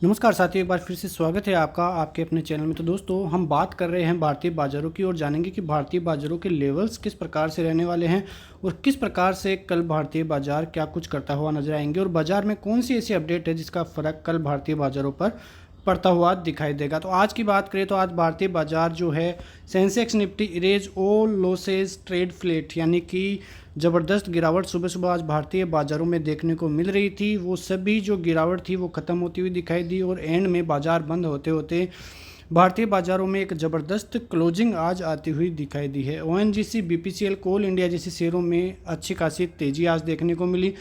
नमस्कार साथियों, एक बार फिर से स्वागत है आपका आपके अपने चैनल में। तो दोस्तों, हम बात कर रहे हैं भारतीय बाज़ारों की और जानेंगे कि भारतीय बाज़ारों के लेवल्स किस प्रकार से रहने वाले हैं और किस प्रकार से कल भारतीय बाज़ार क्या कुछ करता हुआ नजर आएंगे और बाज़ार में कौन सी ऐसी अपडेट है जिसका फ़र्क कल भारतीय बाज़ारों पर पड़ता हुआ दिखाई देगा। तो आज की बात करें तो आज भारतीय बाज़ार जो है, Sensex Nifty erase all losses trade flat, यानी कि ज़बरदस्त गिरावट सुबह सुबह आज भारतीय बाज़ारों में देखने को मिल रही थी। वो सभी जो गिरावट थी वो ख़त्म होती हुई दिखाई दी और एंड में बाज़ार बंद होते होते भारतीय बाज़ारों में एक ज़बरदस्त क्लोजिंग आज आती हुई दिखाई दी है। ओएनजीसी, बीपीसीएल, कोल इंडिया जैसे शेयरों में अच्छी खासी तेज़ी आज देखने को मिली।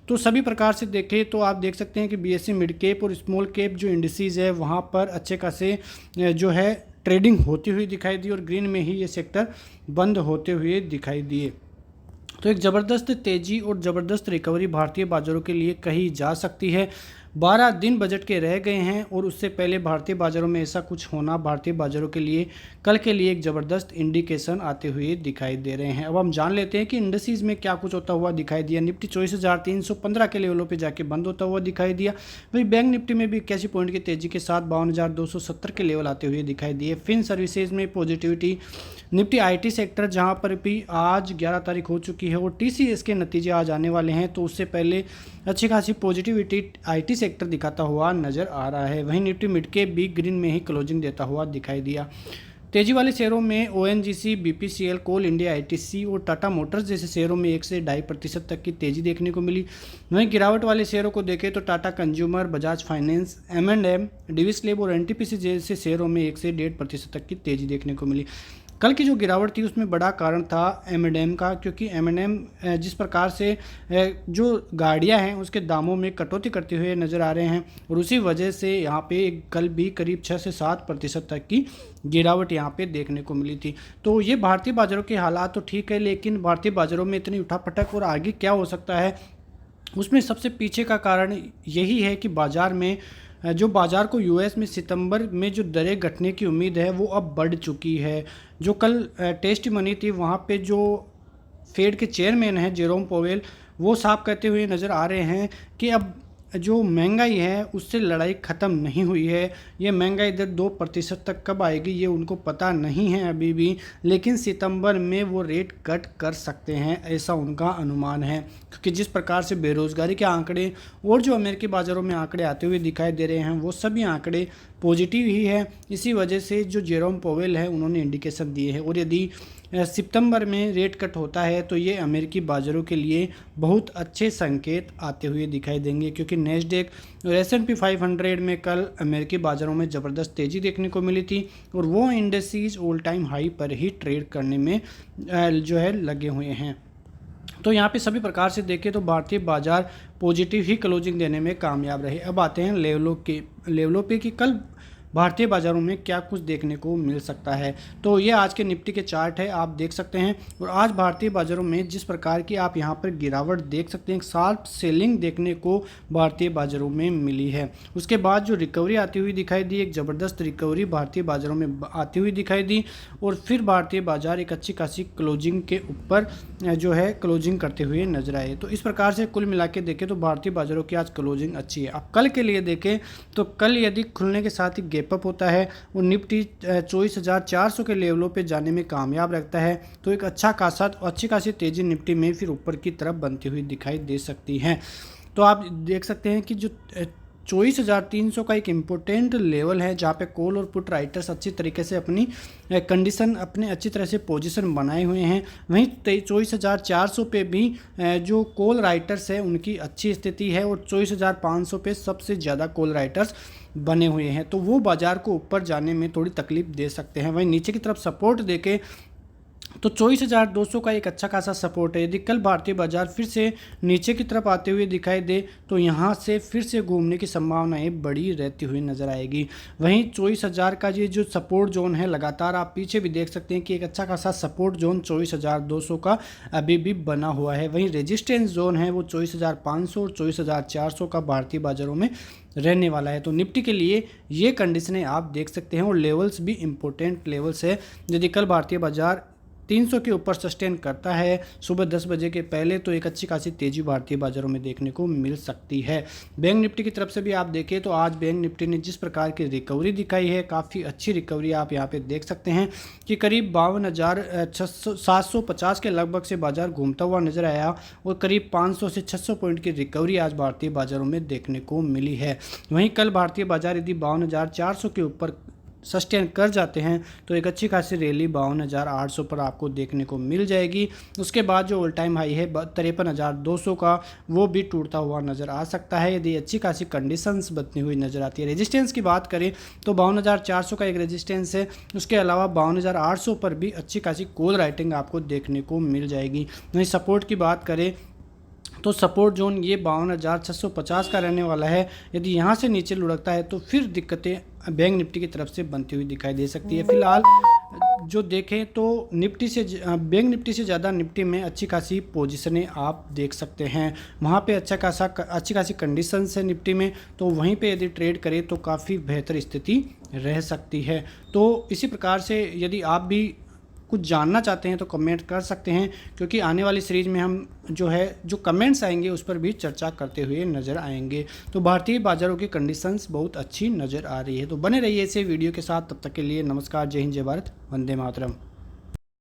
तो सभी प्रकार से देखें तो आप देख सकते हैं कि बीएसई मिड कैप और स्मॉल कैप जो इंडिसेस है वहाँ पर अच्छे खासे जो है ट्रेडिंग होती हुई दिखाई दी और ग्रीन में ही ये सेक्टर बंद होते हुए दिखाई दिए। तो एक ज़बरदस्त तेज़ी और ज़बरदस्त रिकवरी भारतीय बाज़ारों के लिए कही जा सकती है। 12 दिन बजट के रह गए हैं और उससे पहले भारतीय बाज़ारों में ऐसा कुछ होना भारतीय बाज़ारों के लिए कल के लिए एक ज़बरदस्त इंडिकेशन आते हुए दिखाई दे रहे हैं। अब हम जान लेते हैं कि इंडस्ट्रीज़ में क्या कुछ होता हुआ दिखाई दिया। निफ्टी 24,315 के लेवलों पे जाके बंद होता हुआ दिखाई दिया। वही बैंक निफ्टी में भी 81 पॉइंट की तेज़ी के साथ 52,270 के लेवल आते हुए दिखाई दिए। फिन सर्विसेज में पॉजिटिविटी, निफ्टी आईटी सेक्टर जहां पर भी आज 11 तारीख हो चुकी है और टीसीएस के नतीजे आज आने वाले हैं, तो उससे पहले अच्छी खासी पॉजिटिविटी आईटी सेक्टर दिखाता हुआ नज़र आ रहा है। वहीं निफ्टी मिड कैप भी ग्रीन में ही क्लोजिंग देता हुआ दिखाई दिया। तेजी वाले शेयरों में ओएनजीसी, बीपीसीएल, कोल इंडिया, आईटीसी और टाटा मोटर्स जैसे शेयरों में 1 से 2.5% तक की तेजी देखने को मिली। वहीं गिरावट वाले शेयरों को देखें तो टाटा कंज्यूमर, बजाज फाइनेंस, एम&एम, डिविस लेब और एनटीपीसी जैसे शेयरों में 1 से 1.5% तक की तेजी देखने को मिली। कल की जो गिरावट थी उसमें बड़ा कारण था एम&एम का, क्योंकि एम&एम जिस प्रकार से जो गाड़ियां हैं उसके दामों में कटौती करते हुए नज़र आ रहे हैं और उसी वजह से यहाँ पे कल भी करीब 6 से 7% तक की गिरावट यहाँ पे देखने को मिली थी। तो ये भारतीय बाज़ारों के हालात तो ठीक है, लेकिन भारतीय बाज़ारों में इतनी उठापटक और आगे क्या हो सकता है उसमें सबसे पीछे का कारण यही है कि बाज़ार में जो बाज़ार को यूएस में सितंबर में जो दरें घटने की उम्मीद है वो अब बढ़ चुकी है। जो कल टेस्ट मनी थी वहाँ पे जो फेड के चेयरमैन हैं जेरोम पोवेल, वो साफ कहते हुए नज़र आ रहे हैं कि अब जो महंगाई है उससे लड़ाई ख़त्म नहीं हुई है। ये महंगाई दर 2% तक कब आएगी ये उनको पता नहीं है अभी भी, लेकिन सितंबर में वो रेट कट कर सकते हैं ऐसा उनका अनुमान है, क्योंकि जिस प्रकार से बेरोज़गारी के आंकड़े और जो अमेरिकी बाज़ारों में आंकड़े आते हुए दिखाई दे रहे हैं वो सभी आंकड़े पॉजिटिव ही है। इसी वजह से जो जेरोम पोवेल है उन्होंने इंडिकेशन दिए हैं और यदि सितंबर में रेट कट होता है तो ये अमेरिकी बाज़ारों के लिए बहुत अच्छे संकेत आते हुए दिखाई देंगे, क्योंकि नेस्डेक और S&P 500 में कल अमेरिकी बाज़ारों में ज़बरदस्त तेज़ी देखने को मिली थी और वो इंडेक्सेस ऑल टाइम हाई पर ही ट्रेड करने में जो है लगे हुए हैं। तो यहाँ पे सभी प्रकार से देखें तो भारतीय बाज़ार पॉजिटिव ही क्लोजिंग देने में कामयाब रहे। अब आते हैं लेवलों पे कि कल भारतीय बाज़ारों में क्या कुछ देखने को मिल सकता है। तो ये आज के निफ्टी के चार्ट है, आप देख सकते हैं। और आज भारतीय बाज़ारों में जिस प्रकार की आप यहाँ पर गिरावट देख सकते हैं, शार्प सेलिंग देखने को भारतीय बाज़ारों में मिली है। उसके बाद जो रिकवरी आती हुई दिखाई दी, एक ज़बरदस्त रिकवरी भारतीय बाज़ारों में आती हुई दिखाई दी और फिर भारतीय बाज़ार एक अच्छी खासी क्लोजिंग के ऊपर जो है क्लोजिंग करते हुए नजर आए। तो इस प्रकार से कुल मिला के देखें तो भारतीय बाज़ारों की आज क्लोजिंग अच्छी है। अब कल के लिए देखें तो कल यदि खुलने के साथ ही अप होता है और निफ्टी 24,400 के लेवलों पे जाने में कामयाब रहता है तो एक अच्छी खासी तेजी निफ्टी में फिर ऊपर की तरफ बनती हुई दिखाई दे सकती है। तो आप देख सकते हैं कि जो 24,300 का एक इम्पोर्टेंट लेवल है जहाँ पे कॉल और पुट राइटर्स अच्छी तरीके से अपनी कंडीशन अपने अच्छी तरह से पोजीशन बनाए हुए हैं। वहीं 24,400 पे भी जो कॉल राइटर्स है उनकी अच्छी स्थिति है और 24,500 पे सबसे ज़्यादा कॉल राइटर्स बने हुए हैं, तो वो बाज़ार को ऊपर जाने में थोड़ी तकलीफ दे सकते हैं। वहीं नीचे की तरफ सपोर्ट देके तो 24,200 का एक अच्छा खासा सपोर्ट है। यदि कल भारतीय बाजार फिर से नीचे की तरफ आते हुए दिखाई दे तो यहाँ से फिर से घूमने की संभावनाएं बड़ी रहती हुई नजर आएगी। वहीं 24,000 का ये जो सपोर्ट जोन है लगातार आप पीछे भी देख सकते हैं कि एक अच्छा खासा सपोर्ट जोन 24,200 का अभी भी बना हुआ है। वहीं रेजिस्टेंस जोन है वो 24,500 और 24,400 का भारतीय बाजारों में रहने वाला है। तो निफ्टी के लिए ये कंडीशनें आप देख सकते हैं और लेवल्स भी इम्पोर्टेंट लेवल्स है। यदि कल भारतीय बाजार 300 के ऊपर सस्टेन करता है सुबह 10 बजे के पहले, तो एक अच्छी खासी तेजी भारतीय बाजारों में देखने को मिल सकती है। बैंक निफ्टी की तरफ से भी आप देखें तो आज बैंक निफ्टी ने जिस प्रकार की रिकवरी दिखाई है, काफ़ी अच्छी रिकवरी आप यहाँ पे देख सकते हैं कि करीब 52,750 के लगभग से बाजार घूमता हुआ नजर आया और करीब 500 से 600 पॉइंट की रिकवरी आज भारतीय बाजारों में देखने को मिली है। वहीं कल भारतीय बाजार यदि 52,400 के ऊपर सस्टेन कर जाते हैं तो एक अच्छी खासी रैली 52,800 पर आपको देखने को मिल जाएगी। उसके बाद जो ऑल टाइम हाई है 53,200 का, वो भी टूटता हुआ नज़र आ सकता है यदि अच्छी खासी कंडीशंस बनती हुई नज़र आती है। रेजिस्टेंस की बात करें तो 52,400 का एक रेजिस्टेंस है, उसके अलावा 52,800 पर भी अच्छी खासी कॉल राइटिंग आपको देखने को मिल जाएगी। वहीं सपोर्ट की बात करें तो सपोर्ट जोन ये 52,650 का रहने वाला है। यदि यहाँ से नीचे लुढ़कता है तो फिर दिक्कतें बैंक निफ्टी की तरफ से बनती हुई दिखाई दे सकती है। फिलहाल जो देखें तो बैंक निफ्टी से ज़्यादा निफ्टी में अच्छी खासी पोजीशनें आप देख सकते हैं। वहाँ पे अच्छी खासी कंडीशंस है निफ्टी में, तो वहीं पे यदि ट्रेड करें तो काफ़ी बेहतर स्थिति रह सकती है। तो इसी प्रकार से यदि आप भी कुछ जानना चाहते हैं तो कमेंट कर सकते हैं, क्योंकि आने वाली सीरीज में हम जो कमेंट्स आएंगे उस पर भी चर्चा करते हुए नज़र आएंगे। तो भारतीय बाजारों की कंडीशंस बहुत अच्छी नज़र आ रही है। तो बने रहिए ऐसे वीडियो के साथ, तब तक के लिए नमस्कार, जय हिंद, जय भारत, वंदे मातरम।